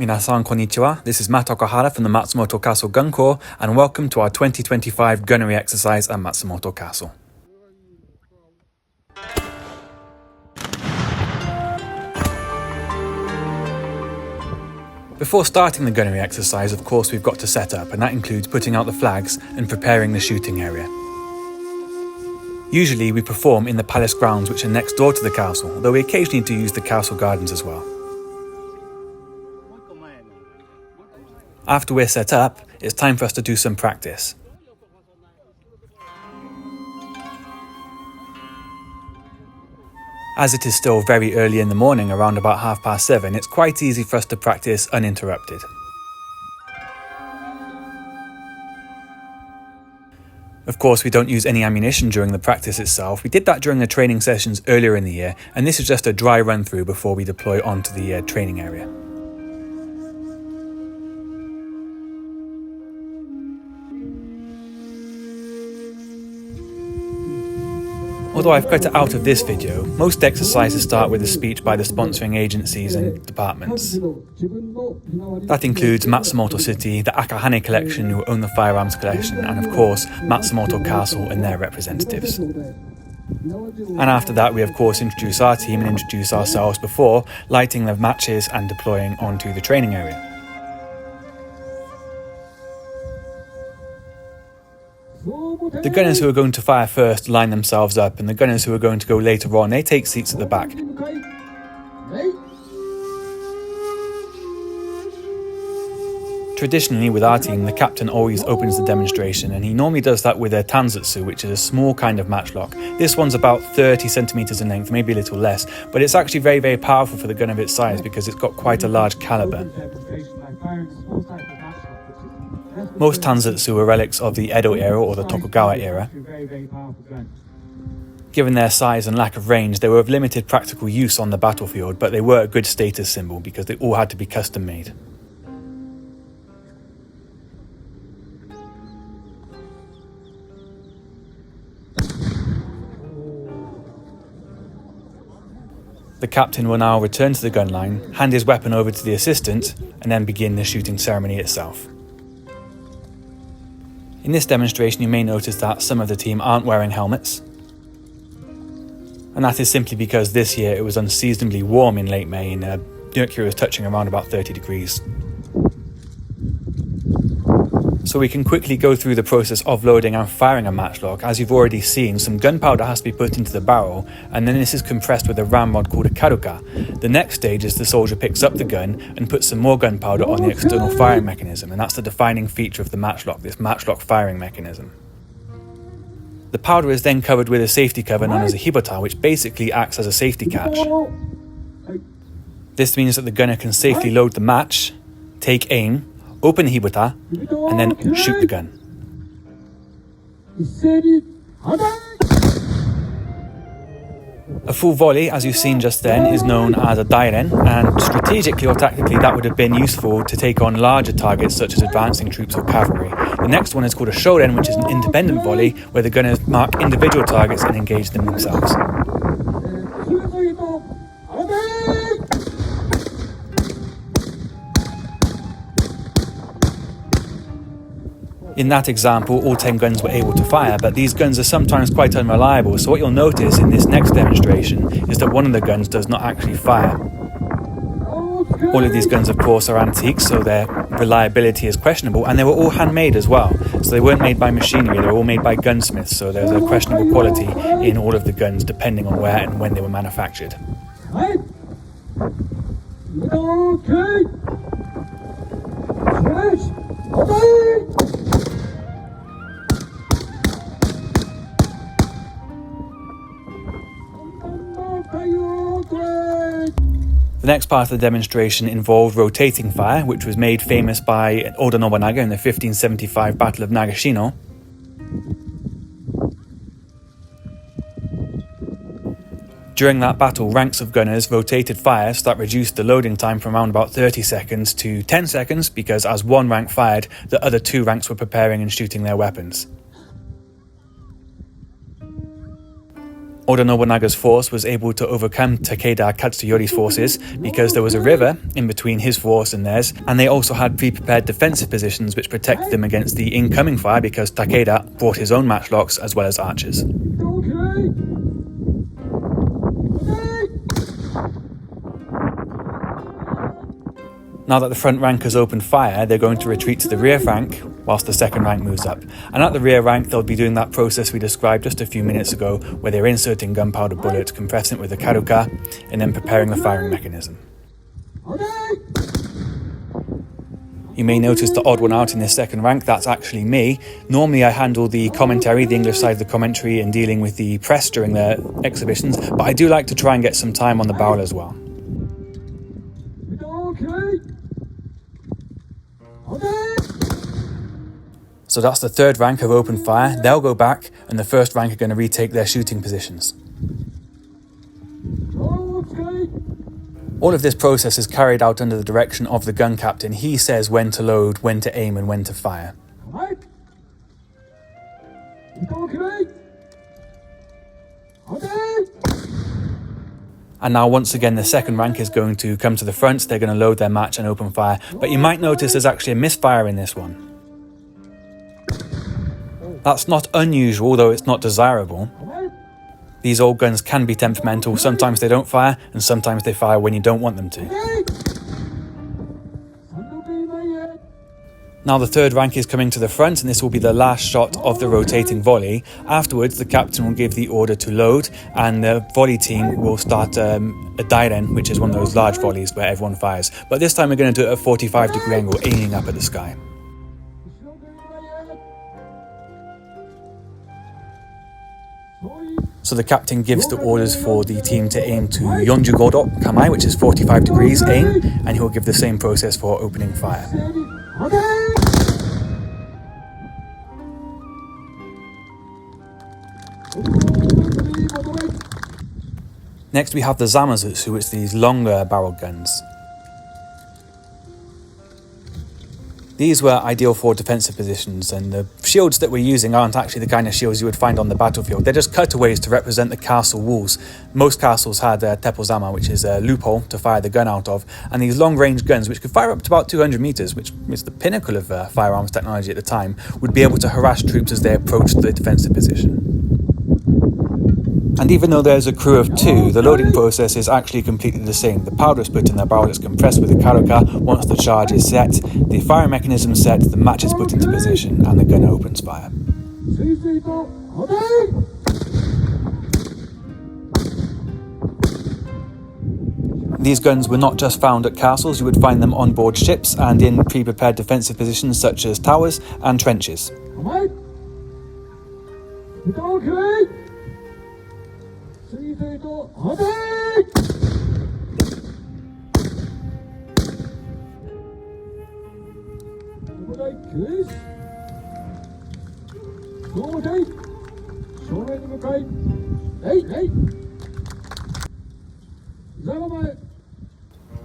Minasan konnichiwa, this is Matt Okahara from the Matsumoto Castle Gun Corps and welcome to our 2025 gunnery exercise at Matsumoto Castle. Before starting the gunnery exercise, of course, we've got to set up, and that includes putting out the flags and preparing the shooting area. Usually we perform in the palace grounds which are next door to the castle, though we occasionally do use the castle gardens as well. After we're set up, it's time for us to do some practice. As it is still very early in the morning, around about 7:30, it's quite easy for us to practice uninterrupted. Of course, we don't use any ammunition during the practice itself. We did that during the training sessions earlier in the year, and this is just a dry run through before we deploy onto the training area. Although I've cut it out of this video, most exercises start with a speech by the sponsoring agencies and departments. That includes Matsumoto City, the Akahane collection who own the firearms collection, and of course Matsumoto Castle and their representatives. And after that we of course introduce our team and introduce ourselves before lighting the matches and deploying onto the training area. The gunners who are going to fire first line themselves up, and the gunners who are going to go later on, they take seats at the back. Traditionally with our team, the captain always opens the demonstration, and he normally does that with a Ozutsu, which is a small kind of matchlock. This one's about 30 centimeters in length, maybe a little less, but it's actually very, very powerful for the gun of its size because it's got quite a large caliber. Most Ozutsu are relics of the Edo era or the Tokugawa era. Given their size and lack of range, they were of limited practical use on the battlefield, but they were a good status symbol because they all had to be custom made. The captain will now return to the gun line, hand his weapon over to the assistant, and then begin the shooting ceremony itself. In this demonstration you may notice that some of the team aren't wearing helmets, and that is simply because this year it was unseasonably warm in late May and mercury was touching around about 30 degrees. So we can quickly go through the process of loading and firing a matchlock. As you've already seen, some gunpowder has to be put into the barrel, and then this is compressed with a ramrod called a karuka. The next stage is the soldier picks up the gun and puts some more gunpowder on the external firing mechanism, and that's the defining feature of the matchlock, this matchlock firing mechanism. The powder is then covered with a safety cover known as a hibota, which basically acts as a safety catch. This means that the gunner can safely load the match, take aim, open the hibota, and then shoot the gun. A full volley, as you've seen just then, is known as a dairen, and strategically or tactically that would have been useful to take on larger targets such as advancing troops or cavalry. The next one is called a shoren, which is an independent volley where the gunners mark individual targets and engage them themselves. In that example, all 10 guns were able to fire, but these guns are sometimes quite unreliable, so what you'll notice in this next demonstration is that one of the guns does not actually fire. All of these guns, of course, are antiques, so their reliability is questionable, and they were all handmade as well. So they weren't made by machinery, they were all made by gunsmiths, so there's a questionable quality in all of the guns depending on where and when they were manufactured. The next part of the demonstration involved rotating fire, which was made famous by Oda Nobunaga in the 1575 Battle of Nagashino. During that battle, ranks of gunners rotated fires that reduced the loading time from around about 30 seconds to 10 seconds because as one rank fired, the other two ranks were preparing and shooting their weapons. Oda Nobunaga's force was able to overcome Takeda Katsuyori's forces because there was a river in between his force and theirs, and they also had pre-prepared defensive positions which protected them against the incoming fire because Takeda brought his own matchlocks as well as archers. Now that the front rank has opened fire, they're going to retreat to the rear rank whilst the second rank moves up. And at the rear rank, they'll be doing that process we described just a few minutes ago, where they're inserting gunpowder bullets, compressing it with a karuka, and then preparing the firing mechanism. You may notice the odd one out in this second rank, that's actually me. Normally I handle the commentary, the English side of the commentary, and dealing with the press during the exhibitions, but I do like to try and get some time on the barrel as well. So that's the third rank have opened fire, they'll go back, and the first rank are going to retake their shooting positions. All of this process is carried out under the direction of the gun captain. He says when to load, when to aim, and when to fire. And now once again the second rank is going to come to the front, they're going to load their match and open fire. But you might notice there's actually a misfire in this one. That's not unusual, though it's not desirable. These old guns can be temperamental, sometimes they don't fire, and sometimes they fire when you don't want them to. Now the third rank is coming to the front, and this will be the last shot of the rotating volley. Afterwards, the captain will give the order to load, and the volley team will start a dairen, which is one of those large volleys where everyone fires. But this time we're going to do it at a 45-degree angle, aiming up at the sky. So the captain gives the orders for the team to aim to 45-do kamai, which is 45 degrees aim, and he will give the same process for opening fire. Next we have the Zamaz, which are these longer barrel guns. These were ideal for defensive positions, and the shields that we're using aren't actually the kind of shields you would find on the battlefield. They're just cutaways to represent the castle walls. Most castles had a teppozama, which is a loophole to fire the gun out of, and these long-range guns, which could fire up to about 200 meters, which is the pinnacle of firearms technology at the time, would be able to harass troops as they approached the defensive position. And even though there's a crew of two, the loading process is actually completely the same. The powder is put in the barrel, it's compressed with a karuka. Once the charge is set, the firing mechanism is set, the match is put into position, and the gun opens fire. These guns were not just found at castles, you would find them on board ships and in pre-prepared defensive positions such as towers and trenches.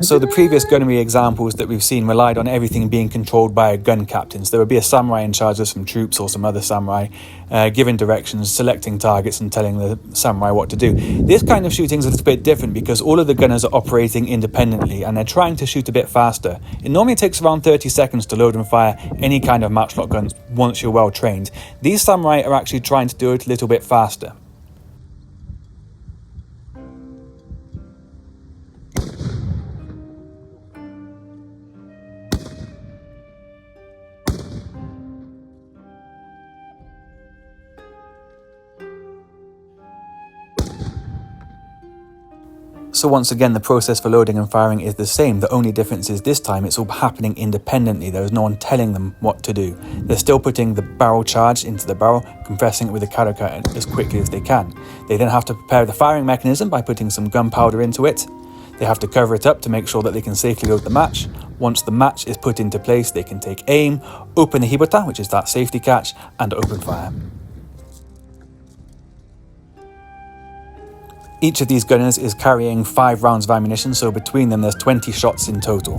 So the previous gunnery examples that we've seen relied on everything being controlled by a gun captain. So there would be a samurai in charge of some troops or some other samurai, giving directions, selecting targets and telling the samurai what to do. This kind of shooting is a little bit different because all of the gunners are operating independently and they're trying to shoot a bit faster. It normally takes around 30 seconds to load and fire any kind of matchlock guns once you're well trained. These samurai are actually trying to do it a little bit faster. So once again, the process for loading and firing is the same. The only difference is this time it's all happening independently. There's no one telling them what to do. They're still putting the barrel charge into the barrel, compressing it with a karuka as quickly as they can. They then have to prepare the firing mechanism by putting some gunpowder into it. They have to cover it up to make sure that they can safely load the match. Once the match is put into place, they can take aim, open the hibota, which is that safety catch, and open fire. Each of these gunners is carrying 5 rounds of ammunition, so between them there's 20 shots in total.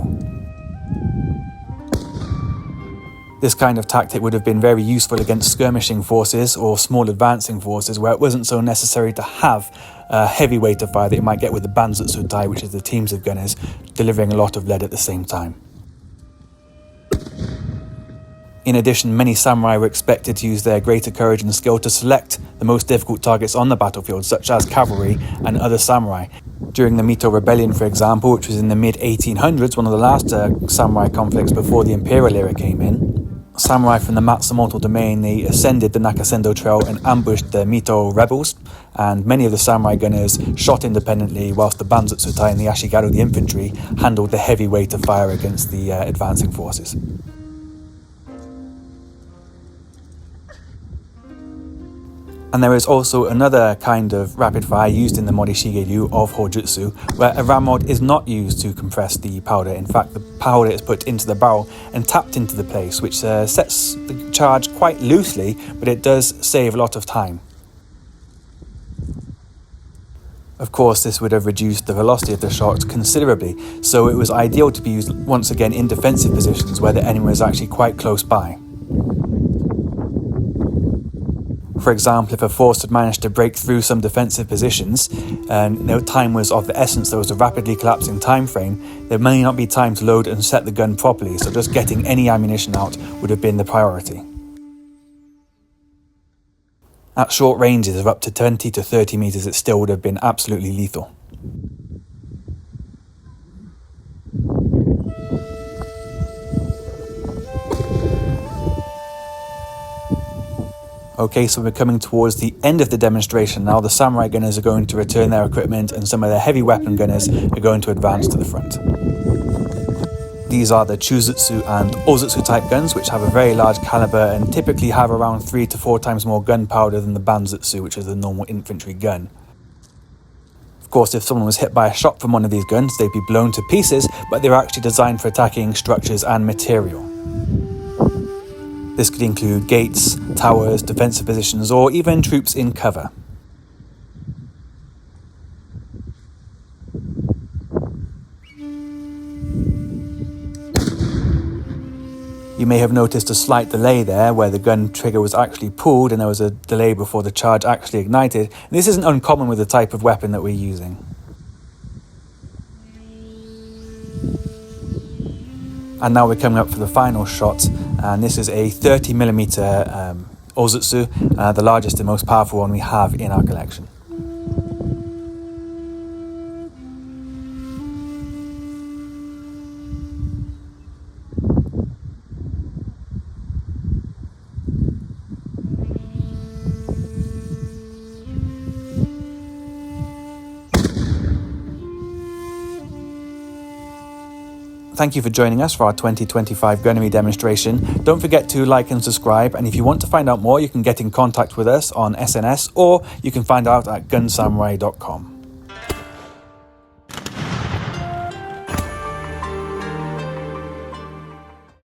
This kind of tactic would have been very useful against skirmishing forces or small advancing forces where it wasn't so necessary to have a heavy weight of fire that you might get with the Banzutsutai, which is the teams of gunners delivering a lot of lead at the same time. In addition, many samurai were expected to use their greater courage and skill to select the most difficult targets on the battlefield, such as cavalry and other samurai. During the Mito Rebellion, for example, which was in the mid-1800s, one of the last samurai conflicts before the Imperial era came in, samurai from the Matsumoto domain, they ascended the Nakasendo Trail and ambushed the Mito rebels, and many of the samurai gunners shot independently, whilst the Banzutsutai and the Ashigaru, the infantry, handled the heavy weight of fire against the advancing forces. And there is also another kind of rapid fire used in the Morishige-ryu of Hōjutsu, where a ramrod is not used to compress the powder. In fact, the powder is put into the barrel and tapped into the place, which sets the charge quite loosely, but it does save a lot of time. Of course, this would have reduced the velocity of the shot considerably, so it was ideal to be used once again in defensive positions where the enemy was actually quite close by. For example, if a force had managed to break through some defensive positions and time was of the essence, there was a rapidly collapsing time frame, there may not be time to load and set the gun properly, so just getting any ammunition out would have been the priority. At short ranges of up to 20 to 30 meters, it still would have been absolutely lethal. Okay, so we're coming towards the end of the demonstration now. The samurai gunners are going to return their equipment and some of their heavy weapon gunners are going to advance to the front. These are the Chūzutsu and Ozutsu type guns, which have a very large caliber and typically have around 3 to 4 times more gunpowder than the Banzutsu, which is a normal infantry gun. Of course, if someone was hit by a shot from one of these guns, they'd be blown to pieces, but they're actually designed for attacking structures and material. This could include gates, towers, defensive positions, or even troops in cover. You may have noticed a slight delay there where the gun trigger was actually pulled and there was a delay before the charge actually ignited. And this isn't uncommon with the type of weapon that we're using. And now we're coming up for the final shot, and this is a 30mm Ozutsu, the largest and most powerful one we have in our collection. Thank you for joining us for our 2025 Gunnery demonstration. Don't forget to like and subscribe, and if you want to find out more, you can get in contact with us on SNS, or you can find out at gunsamurai.com.